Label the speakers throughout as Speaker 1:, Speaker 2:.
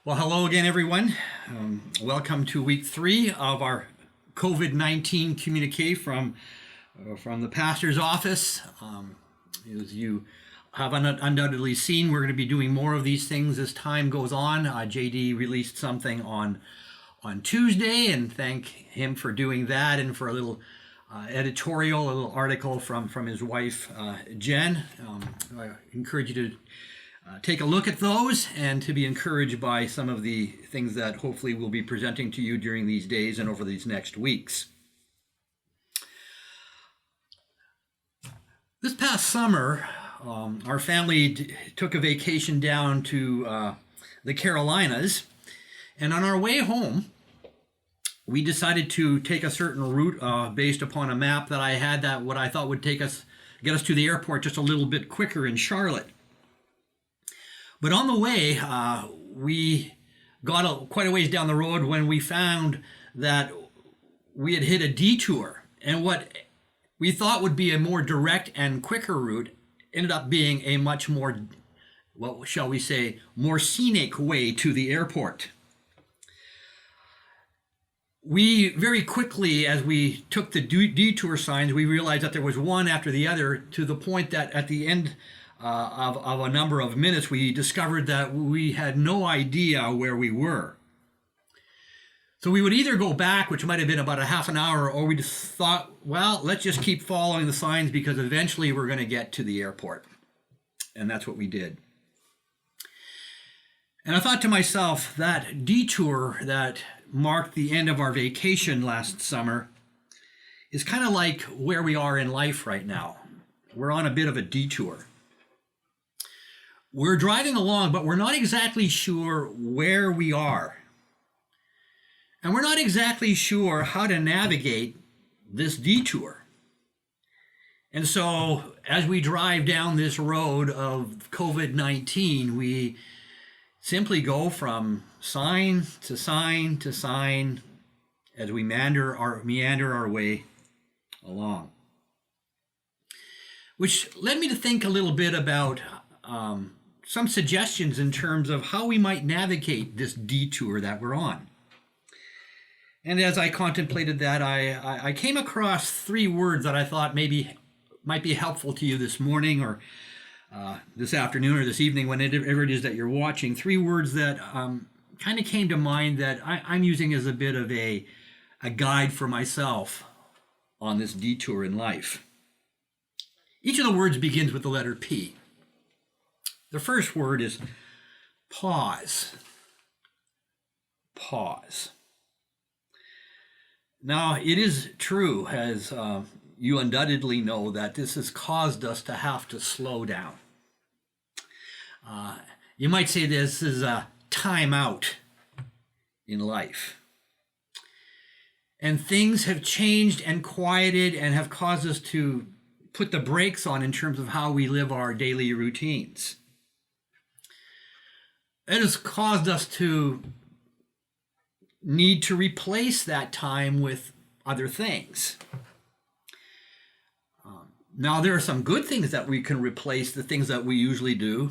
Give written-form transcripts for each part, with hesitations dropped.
Speaker 1: Well, hello again, everyone. Welcome to week 3 of our COVID-19 communique from the pastor's office. As you have undoubtedly seen, we're going to be doing more of these things as time goes on. JD released something on Tuesday, and thank him for doing that, and for a little editorial, a little article from his wife, Jen. I encourage you to take a look at those and to be encouraged by some of the things that hopefully we'll be presenting to you during these days and over these next weeks. This past summer, our family took a vacation down to the Carolinas, and on our way home, we decided to take a certain route based upon a map that I had that what I thought would get us to the airport just a little bit quicker in Charlotte. But on the way, we got quite a ways down the road when we found that we had hit a detour. And what we thought would be a more direct and quicker route ended up being a much more, what shall we say, more scenic way to the airport. We very quickly, as we took the detour signs, we realized that there was one after the other, to the point that at the end of a number of minutes, we discovered that we had no idea where we were. So we would either go back, which might have been about a half an hour, or we just thought, well, let's just keep following the signs because eventually we're going to get to the airport. And that's what we did. And I thought to myself, that detour that marked the end of our vacation last summer is kind of like where we are in life right now. We're on a bit of a detour. We're driving along, but we're not exactly sure where we are. And we're not exactly sure how to navigate this detour. And so as we drive down this road of COVID-19, we simply go from sign to sign to sign as we meander our way along. Which led me to think a little bit about some suggestions in terms of how we might navigate this detour that we're on. And as I contemplated that, I came across 3 words that I thought maybe might be helpful to you this morning, or this afternoon, or this evening, whenever it is that you're watching. 3 words that kind of came to mind that I'm using as a bit of a guide for myself on this detour in life. Each of the words begins with the letter P. The first word is pause. Pause. Now, it is true, as you undoubtedly know, that this has caused us to have to slow down. You might say this is a time out in life. And things have changed and quieted and have caused us to put the brakes on in terms of how we live our daily routines. It has caused us to need to replace that time with other things. Now, there are some good things that we can replace the things that we usually do,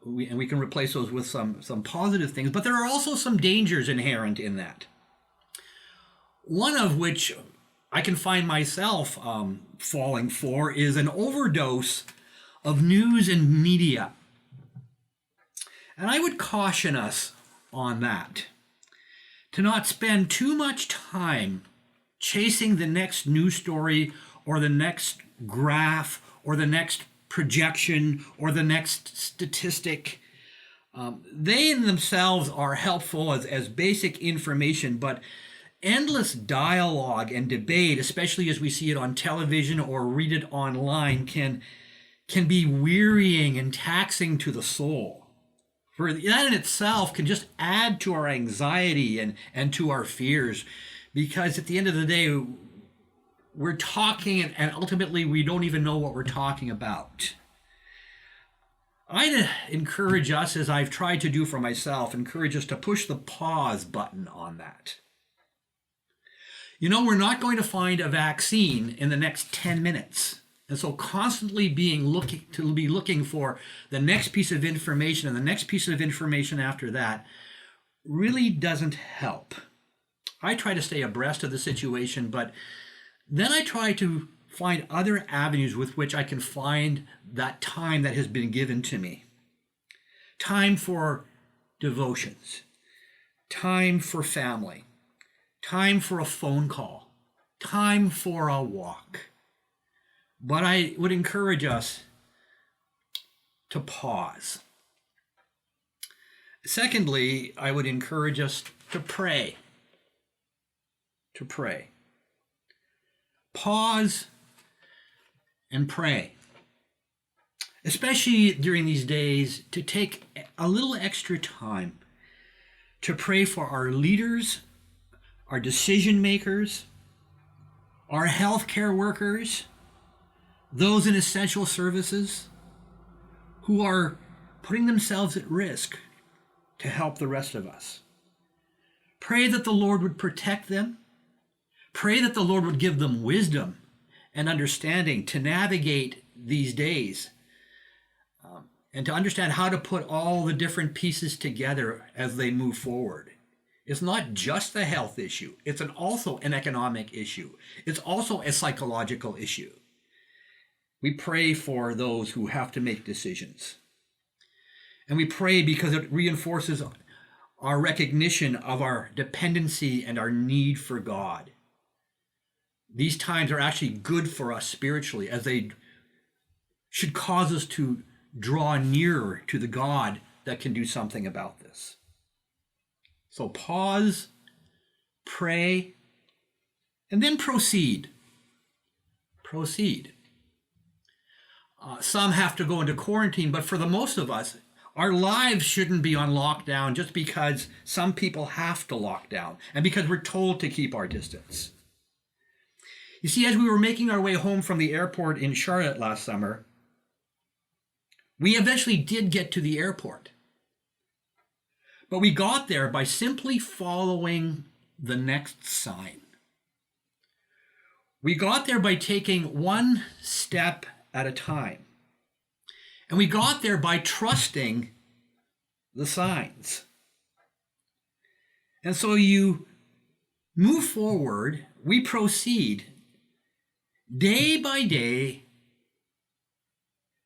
Speaker 1: and we can replace those with some positive things, but there are also some dangers inherent in that. One of which I can find myself falling for is an overdose of news and media. And I would caution us on that, to not spend too much time chasing the next news story or the next graph or the next projection or the next statistic. They in themselves are helpful as basic information, but endless dialogue and debate, especially as we see it on television or read it online, can be wearying and taxing to the soul. For that in itself can just add to our anxiety and to our fears, because at the end of the day, we're talking and ultimately we don't even know what we're talking about. I'd encourage us, as I've tried to do for myself, encourage us to push the pause button on that. You know, we're not going to find a vaccine in the next 10 minutes. And so constantly be looking for the next piece of information and the next piece of information after that really doesn't help. I try to stay abreast of the situation, but then I try to find other avenues with which I can find that time that has been given to me. Time for devotions, time for family, time for a phone call, time for a walk. But I would encourage us to pause. Secondly, I would encourage us to pray. To pray. Pause and pray. Especially during these days, to take a little extra time to pray for our leaders, our decision makers, our healthcare workers, those in essential services who are putting themselves at risk to help the rest of us. Pray that the Lord would protect them. Pray that the Lord would give them wisdom and understanding to navigate these days, and to understand how to put all the different pieces together as they move forward. It's not just a health issue. It's also an economic issue. It's also a psychological issue. We pray for those who have to make decisions. And we pray because it reinforces our recognition of our dependency and our need for God. These times are actually good for us spiritually, as they should cause us to draw nearer to the God that can do something about this. So pause, pray, and then proceed. Proceed. Some have to go into quarantine, but for the most of us, our lives shouldn't be on lockdown just because some people have to lock down and because we're told to keep our distance. You see, as we were making our way home from the airport in Charlotte last summer, we eventually did get to the airport. But we got there by simply following the next sign. We got there by taking one step at a time. And we got there by trusting the signs. And so you move forward, we proceed day by day,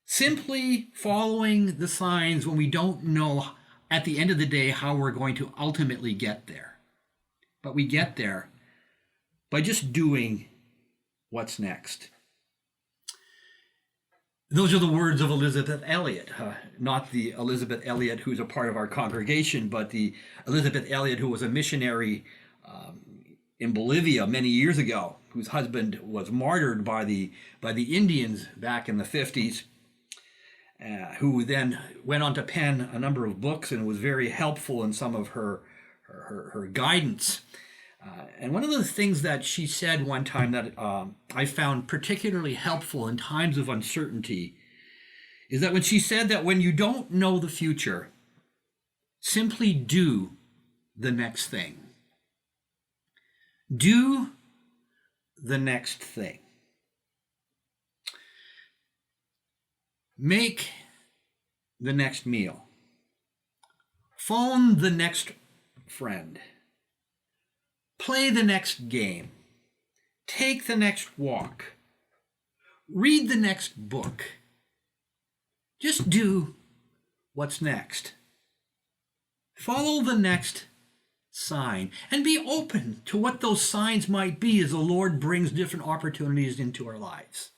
Speaker 1: simply following the signs when we don't know at the end of the day how we're going to ultimately get there. But we get there by just doing what's next. Those are the words of Elizabeth Elliot, not the Elizabeth Elliot who's a part of our congregation, but the Elizabeth Elliot who was a missionary in Bolivia many years ago, whose husband was martyred by the Indians back in the 50s, who then went on to pen a number of books and was very helpful in some of her guidance. And one of the things that she said one time that I found particularly helpful in times of uncertainty is that when she said that when you don't know the future, simply do the next thing. Do the next thing. Make the next meal. Phone the next friend. Play the next game. Take the next walk. Read the next book. Just do what's next. Follow the next sign and be open to what those signs might be as the Lord brings different opportunities into our lives.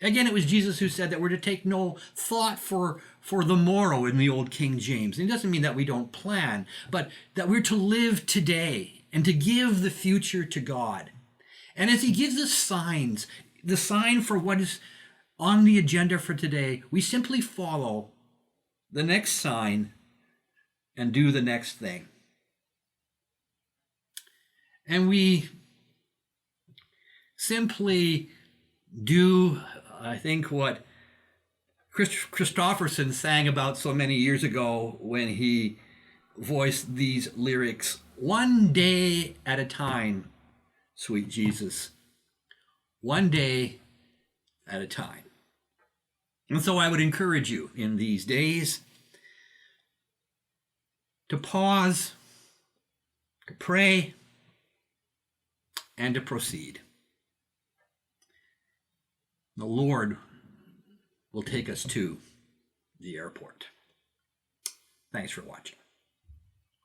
Speaker 1: Again, it was Jesus who said that we're to take no thought for the morrow in the old King James. And it doesn't mean that we don't plan, but that we're to live today and to give the future to God. And as he gives us signs, the sign for what is on the agenda for today, we simply follow the next sign and do the next thing. And we simply do, I think, what Christofferson sang about so many years ago when he voiced these lyrics: one day at a time, sweet Jesus, one day at a time. And so I would encourage you in these days to pause to pray, and to proceed. The Lord will take us to the airport. Thanks for watching.